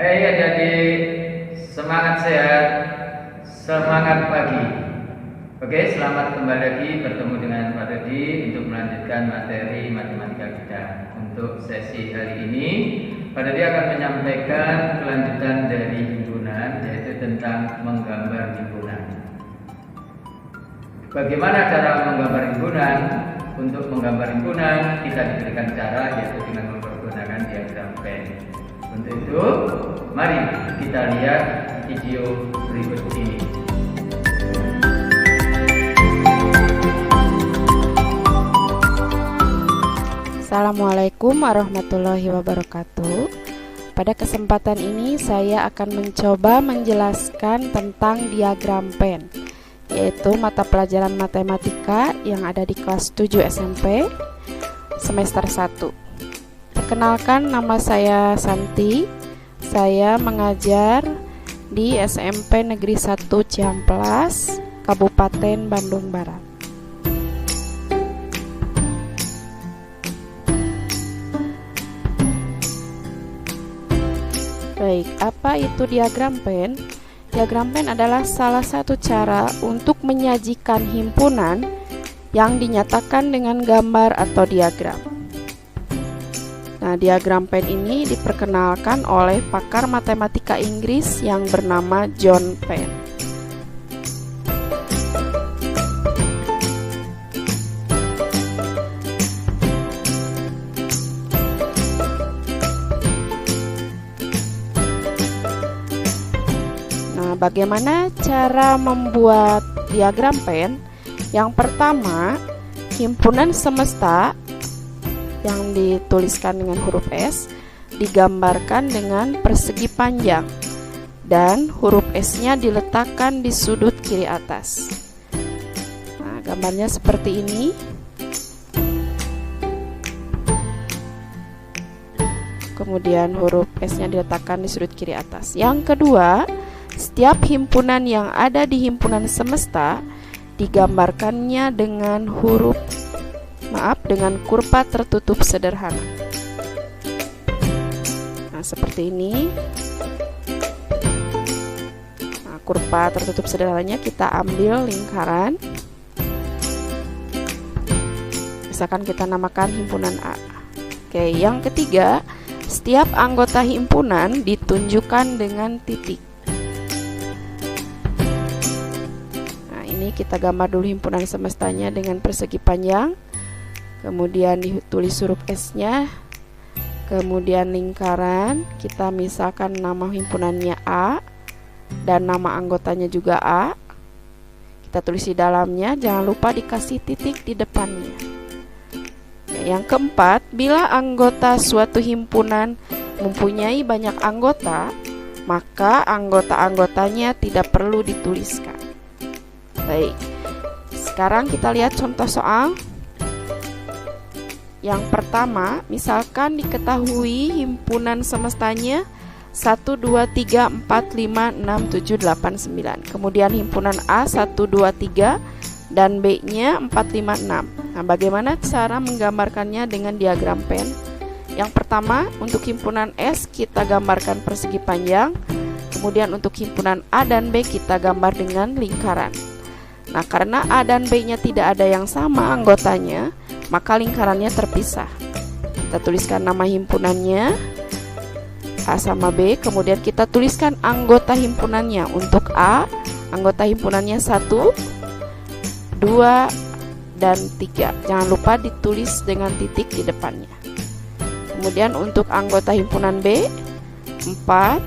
Hai adik-adik, semangat sehat, semangat pagi. Oke, selamat kembali lagi bertemu dengan Pak Dodi untuk melanjutkan materi matematika kita. Untuk sesi hari ini, Pak Dodi akan menyampaikan kelanjutan dari himpunan, yaitu tentang menggambar himpunan. Bagaimana cara menggambar himpunan? Untuk menggambar himpunan, kita diberikan cara yaitu dengan menggunakan diagram Venn. Untuk itu, mari kita lihat video berikut ini. Assalamualaikum warahmatullahi wabarakatuh. Pada kesempatan ini saya akan mencoba menjelaskan tentang diagram Venn, yaitu mata pelajaran matematika yang ada di kelas 7 SMP semester 1. Perkenalkan, nama saya Santi. Saya mengajar di SMP Negeri 1 Ciamplas, Kabupaten Bandung Barat. Baik, apa itu diagram Venn? Diagram Venn adalah salah satu cara untuk menyajikan himpunan yang dinyatakan dengan gambar atau diagram. Nah, diagram Venn ini diperkenalkan oleh pakar matematika Inggris yang bernama John Venn. Nah, bagaimana cara membuat diagram Venn? Yang pertama, himpunan semesta yang dituliskan dengan huruf S digambarkan dengan persegi panjang dan huruf S-nya diletakkan di sudut kiri atas. Nah, gambarnya seperti ini. Kemudian huruf S-nya diletakkan di sudut kiri atas. Yang kedua, setiap himpunan yang ada di himpunan semesta digambarkannya dengan dengan kurva tertutup sederhana. Nah, seperti ini. Nah, kurva tertutup sederhananya kita ambil lingkaran. Misalkan kita namakan himpunan A. Oke, yang ketiga, setiap anggota himpunan ditunjukkan dengan titik. Nah, ini kita gambar dulu himpunan semestanya dengan persegi panjang. Kemudian ditulis huruf S-nya, kemudian lingkaran, kita misalkan nama himpunannya A dan nama anggotanya juga A. Kita tulis di dalamnya, jangan lupa dikasih titik di depannya. Yang keempat, bila anggota suatu himpunan mempunyai banyak anggota, maka anggota-anggotanya tidak perlu dituliskan. Baik, sekarang kita lihat contoh soal. Yang pertama, misalkan diketahui himpunan semestanya 1, 2, 3, 4, 5, 6, 7, 8, 9. Kemudian himpunan A 1, 2, 3 dan B-nya 4, 5, 6. Nah, bagaimana cara menggambarkannya dengan diagram Venn? Yang pertama, untuk himpunan S kita gambarkan persegi panjang. Kemudian untuk himpunan A dan B kita gambar dengan lingkaran. Nah, karena A dan B-nya tidak ada yang sama anggotanya, maka lingkarannya terpisah. Kita tuliskan nama himpunannya A sama B, kemudian kita tuliskan anggota himpunannya. Untuk A, anggota himpunannya 1, 2, dan 3. Jangan lupa ditulis dengan titik di depannya. Kemudian untuk anggota himpunan B, 4,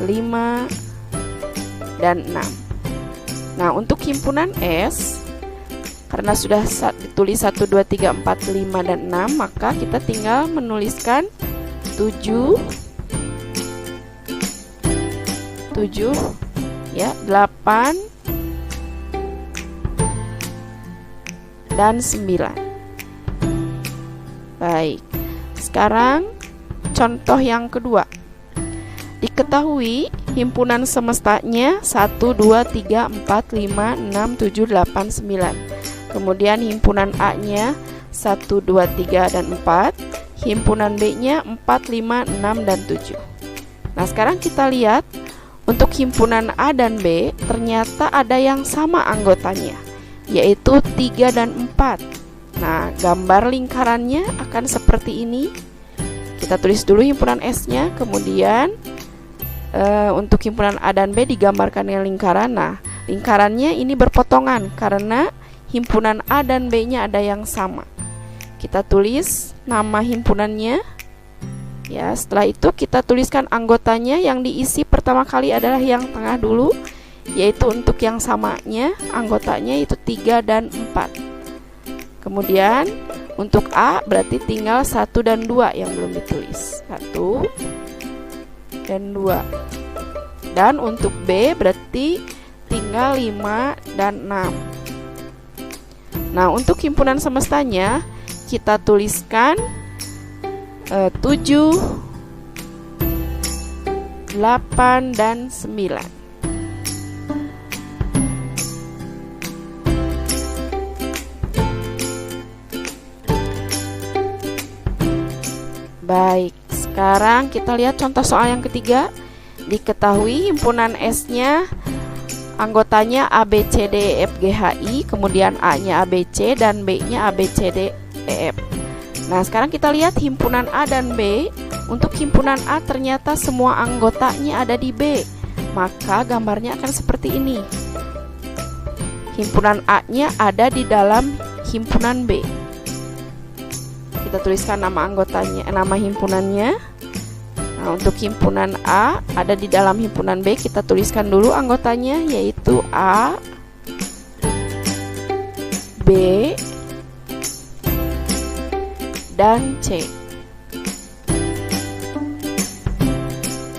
5, dan 6. Nah, untuk himpunan S, karena sudah ditulis 1, 2, 3, 4, 5, dan 6, maka kita tinggal menuliskan 7, 8, dan 9. Baik, sekarang contoh yang kedua. Diketahui himpunan semestanya 1, 2, 3, 4, 5, 6, 7, 8, 9. Kemudian himpunan A-nya 1, 2, 3, dan 4. himpunan B-nya 4, 5, 6, dan 7. Nah, sekarang kita lihat untuk himpunan A dan B ternyata ada yang sama anggotanya, yaitu 3 dan 4. Nah, gambar lingkarannya akan seperti ini. Kita tulis dulu himpunan S-nya, kemudian untuk himpunan A dan B digambarkan dengan lingkaran. Nah, lingkarannya ini berpotongan karena himpunan A dan B-nya ada yang sama. Kita tulis nama himpunannya. Ya, setelah itu kita tuliskan anggotanya. Yang diisi pertama kali adalah yang tengah dulu, yaitu untuk yang samanya, anggotanya itu 3 dan 4. Kemudian untuk A berarti tinggal 1 dan 2 yang belum ditulis. 1 dan 2. Dan untuk B berarti tinggal 5 dan 6. Nah, untuk himpunan semestanya kita tuliskan 7, 8, dan 9. Baik, sekarang kita lihat contoh soal yang ketiga. Diketahui himpunan S-nya anggotanya A, B, C, D, E, F, G, H, I, kemudian A-nya A, B, C, dan B-nya A, B, C, D, E, F. Nah, sekarang kita lihat himpunan A dan B. Untuk himpunan A ternyata semua anggotanya ada di B, maka gambarnya akan seperti ini. Himpunan A-nya ada di dalam himpunan B. Kita tuliskan nama anggotanya, nama himpunannya. Nah, untuk himpunan A ada di dalam himpunan B, kita tuliskan dulu anggotanya, yaitu A, B, dan C.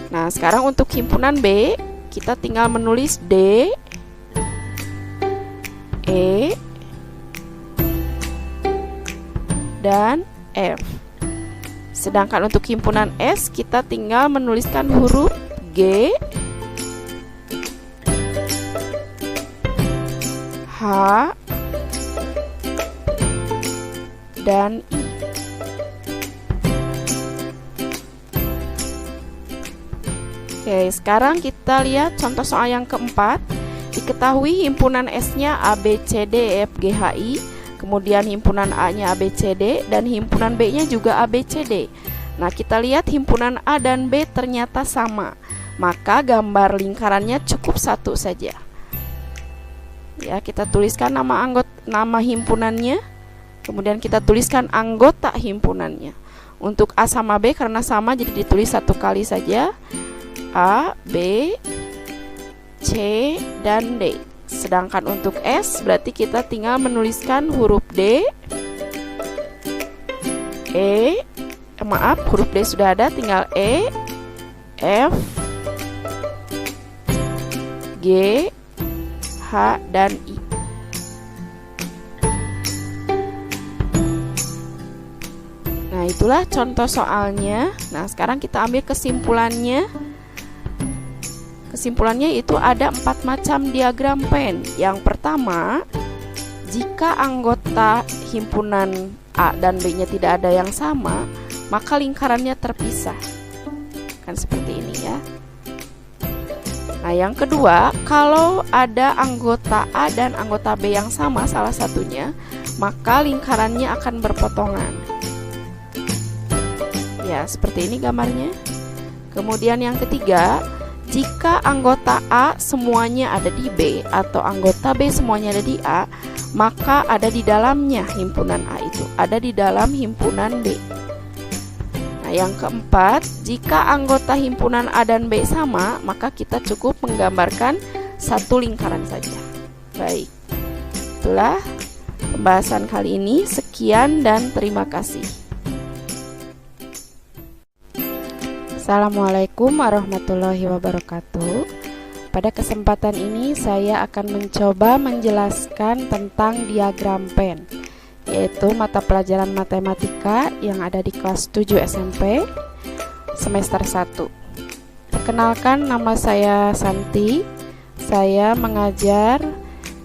Nah, sekarang untuk himpunan B, kita tinggal menulis D, E, dan F. Sedangkan untuk himpunan S, kita tinggal menuliskan huruf G, H, dan I. Oke, sekarang kita lihat contoh soal yang keempat. Diketahui himpunan S-nya A, B, C, D, E, F, G, H, I, kemudian himpunan A-nya A, B, C, D, dan himpunan B-nya juga A, B, C, D. Nah, kita lihat himpunan A dan B ternyata sama, maka gambar lingkarannya cukup 1 saja. Ya, kita tuliskan nama himpunannya, kemudian kita tuliskan anggota himpunannya. Untuk A sama B karena sama jadi ditulis 1 kali saja. A, B, C, dan D. Sedangkan untuk S berarti kita tinggal menuliskan huruf D, E, huruf D sudah ada, tinggal E, F, G, H, dan I. Nah, itulah contoh soalnya. Nah, sekarang kita ambil kesimpulannya. Kesimpulannya itu ada 4 macam diagram Venn. Yang pertama, jika anggota himpunan A dan B-nya tidak ada yang sama, maka lingkarannya terpisah. Kan seperti ini ya. Nah, yang kedua, kalau ada anggota A dan anggota B yang sama salah satunya, maka lingkarannya akan berpotongan. Ya, seperti ini gambarnya. Kemudian yang ketiga, jika anggota A semuanya ada di B atau anggota B semuanya ada di A, maka ada di dalamnya himpunan A itu, ada di dalam himpunan B. Nah, yang keempat, jika anggota himpunan A dan B sama, maka kita cukup menggambarkan 1 lingkaran saja. Baik, itulah pembahasan kali ini. Sekian dan terima kasih. Assalamualaikum warahmatullahi wabarakatuh. Pada kesempatan ini saya akan mencoba menjelaskan tentang diagram Venn, yaitu mata pelajaran matematika yang ada di kelas 7 SMP semester 1. Perkenalkan, nama saya Santi. Saya mengajar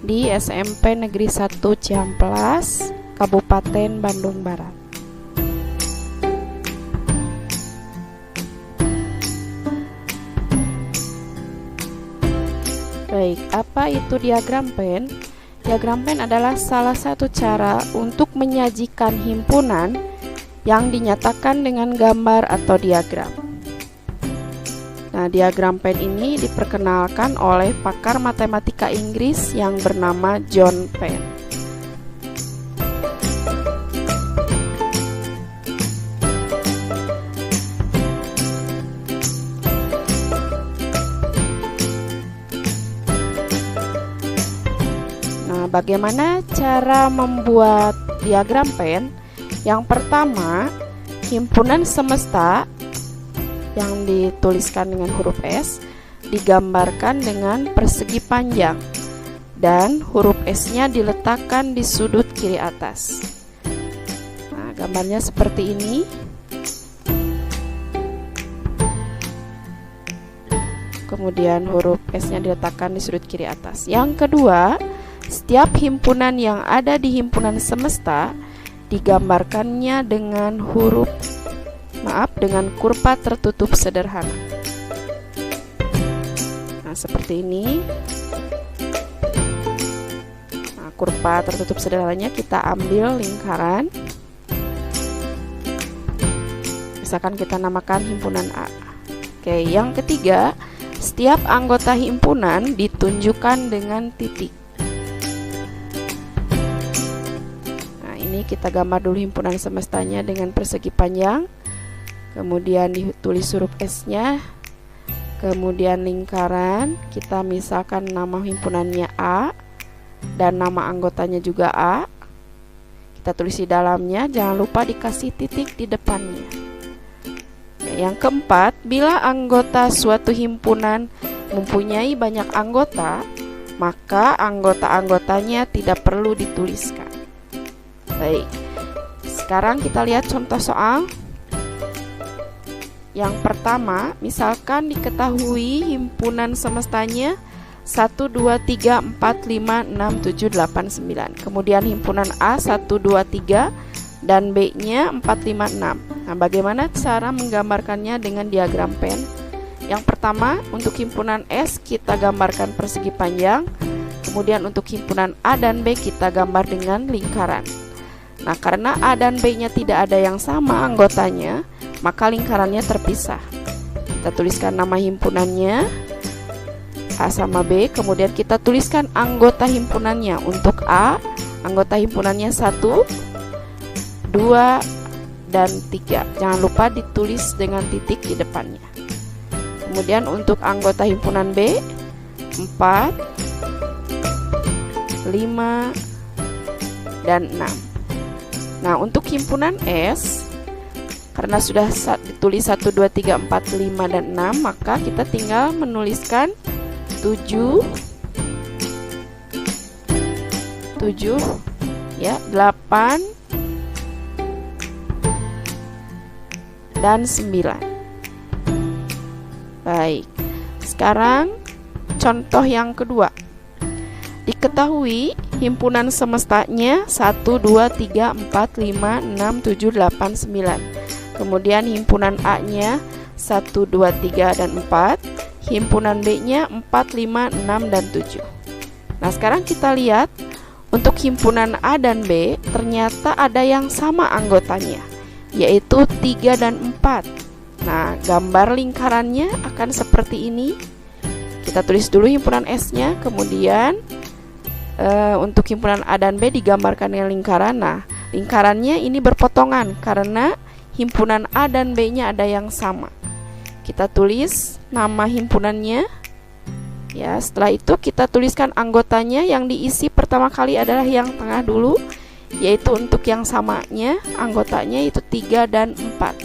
di SMP Negeri 1 Ciamplas, Kabupaten Bandung Barat. Baik, apa itu diagram Venn? Diagram Venn adalah salah satu cara untuk menyajikan himpunan yang dinyatakan dengan gambar atau diagram. Nah, diagram Venn ini diperkenalkan oleh pakar matematika Inggris yang bernama John Venn. Nah, bagaimana cara membuat diagram Venn? Yang pertama, himpunan semesta yang dituliskan dengan huruf S digambarkan dengan persegi panjang dan huruf S-nya diletakkan di sudut kiri atas. Nah, gambarnya seperti ini. Kemudian huruf S-nya diletakkan di sudut kiri atas. Yang kedua, setiap himpunan yang ada di himpunan semesta digambarkannya dengan dengan kurva tertutup sederhana. Nah, seperti ini. Nah, kurva tertutup sederhananya kita ambil lingkaran. Misalkan kita namakan himpunan A. Oke, yang ketiga, setiap anggota himpunan ditunjukkan dengan titik. Kita gambar dulu himpunan semestanya dengan persegi panjang, kemudian ditulis huruf S-nya, kemudian lingkaran, kita misalkan nama himpunannya A dan nama anggotanya juga A. Kita tulis di dalamnya, jangan lupa dikasih titik di depannya. Yang keempat, bila anggota suatu himpunan mempunyai banyak anggota, maka anggota-anggotanya tidak perlu dituliskan. Baik, sekarang kita lihat contoh soal. Yang pertama, misalkan diketahui himpunan semestanya 1, 2, 3, 4, 5, 6, 7, 8, 9. Kemudian himpunan A 1, 2, 3 dan B-nya 4, 5, 6. Nah, bagaimana cara menggambarkannya dengan diagram Venn? Yang pertama, untuk himpunan S kita gambarkan persegi panjang. Kemudian untuk himpunan A dan B kita gambar dengan lingkaran. Nah, karena A dan B-nya tidak ada yang sama anggotanya, maka lingkarannya terpisah. Kita tuliskan nama himpunannya A sama B, kemudian kita tuliskan anggota himpunannya. Untuk A, anggota himpunannya 1, 2, dan 3. Jangan lupa ditulis dengan titik di depannya. Kemudian untuk anggota himpunan B, 4, 5, dan 6. Nah, untuk himpunan S, karena sudah ditulis 1, 2, 3, 4, 5, dan 6, maka kita tinggal menuliskan 7, ya, 8, dan 9. Baik, sekarang contoh yang kedua. Diketahui himpunan semestanya 1, 2, 3, 4, 5, 6, 7, 8, 9. Kemudian himpunan A-nya 1, 2, 3, dan 4. Himpunan B-nya 4, 5, 6, dan 7. Nah, sekarang kita lihat untuk himpunan A dan B ternyata ada yang sama anggotanya, yaitu 3 dan 4. Nah, gambar lingkarannya akan seperti ini. Kita tulis dulu himpunan S-nya, kemudian untuk himpunan A dan B digambarkan dengan lingkaran. Nah, lingkarannya ini berpotongan karena himpunan A dan B-nya ada yang sama. Kita tulis nama himpunannya. Ya, setelah itu kita tuliskan anggotanya. Yang diisi pertama kali adalah yang tengah dulu, yaitu untuk yang samanya anggotanya itu 3 dan 4.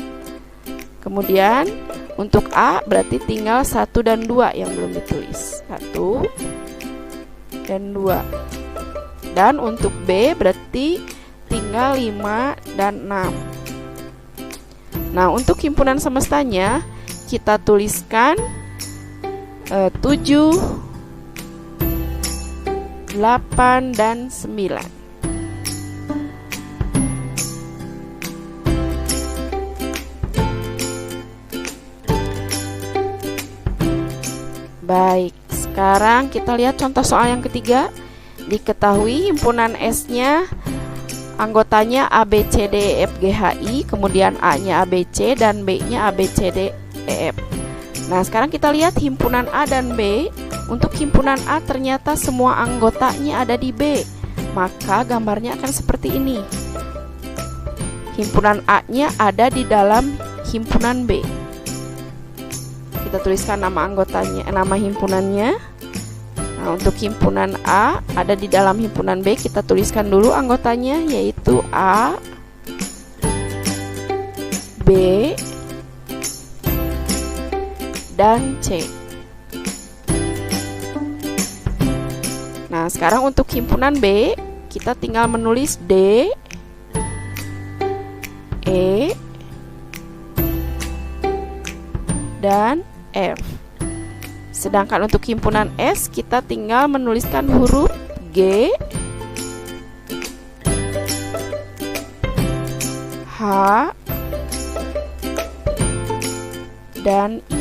Kemudian untuk A berarti tinggal 1 dan 2 yang belum ditulis. 1 dan 2. Dan untuk B berarti tinggal 5 dan 6. Nah, untuk himpunan semestanya kita tuliskan 7, 8, dan 9. Baik, Sekarang kita lihat contoh soal yang ketiga. Diketahui himpunan S-nya anggotanya A, B, C, D, E, F, G, H, I, kemudian A-nya A, B, C, dan B-nya A, B, C, D, E, F. Nah, sekarang kita lihat himpunan A dan B. Untuk himpunan A ternyata semua anggotanya ada di B. Maka gambarnya akan seperti ini. Himpunan A-nya ada di dalam himpunan B. Kita tuliskan nama anggotanya, nama himpunannya. Nah, untuk himpunan A ada di dalam himpunan B, kita tuliskan dulu anggotanya, yaitu A, B, dan C. Nah, sekarang untuk himpunan B, kita tinggal menulis D, E, dan F. Sedangkan untuk himpunan S, kita tinggal menuliskan huruf G, H, dan I.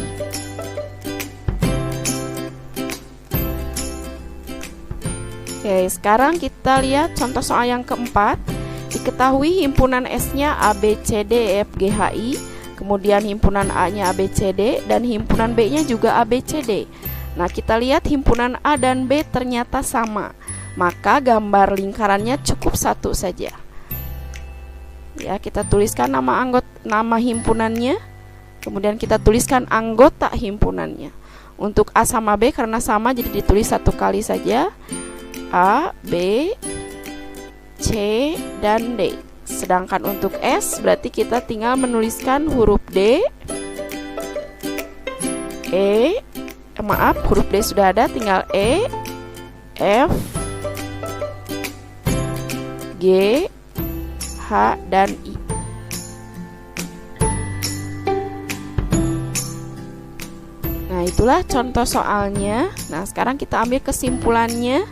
Oke, sekarang kita lihat contoh soal yang keempat. Diketahui himpunan S-nya A, B, C, D, E, F, G, H, I, kemudian himpunan A-nya A, B, C, D, dan himpunan B-nya juga A, B, C, D. Nah, kita lihat himpunan A dan B ternyata sama. Maka gambar lingkarannya cukup satu saja. Ya, kita tuliskan nama himpunannya, kemudian kita tuliskan anggota himpunannya. Untuk A sama B karena sama jadi ditulis satu kali saja. A, B, C, dan D. Sedangkan untuk S berarti kita tinggal menuliskan huruf D, E, huruf D sudah ada, tinggal E, F, G, H, dan I. Nah, itulah contoh soalnya. Nah, sekarang kita ambil kesimpulannya.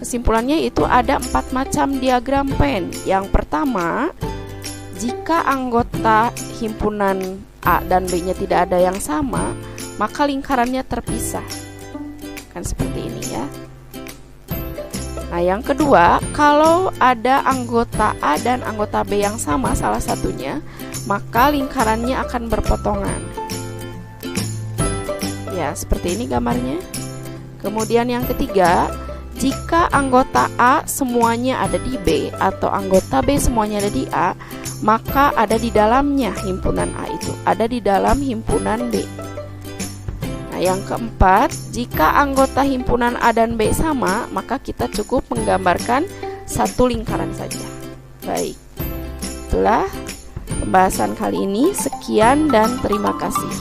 Kesimpulannya itu ada 4 macam diagram Venn. Yang pertama, jika anggota himpunan A dan B-nya tidak ada yang sama, maka lingkarannya terpisah. Kan seperti ini ya. Nah, yang kedua, kalau ada anggota A dan anggota B yang sama salah satunya, maka lingkarannya akan berpotongan. Ya, seperti ini gambarnya. Kemudian yang ketiga, jika anggota A semuanya ada di B atau anggota B semuanya ada di A, maka ada di dalamnya himpunan A itu, ada di dalam himpunan B. Nah, yang keempat, jika anggota himpunan A dan B sama, maka kita cukup menggambarkan satu lingkaran saja. Baik, itulah pembahasan kali ini. Sekian dan terima kasih.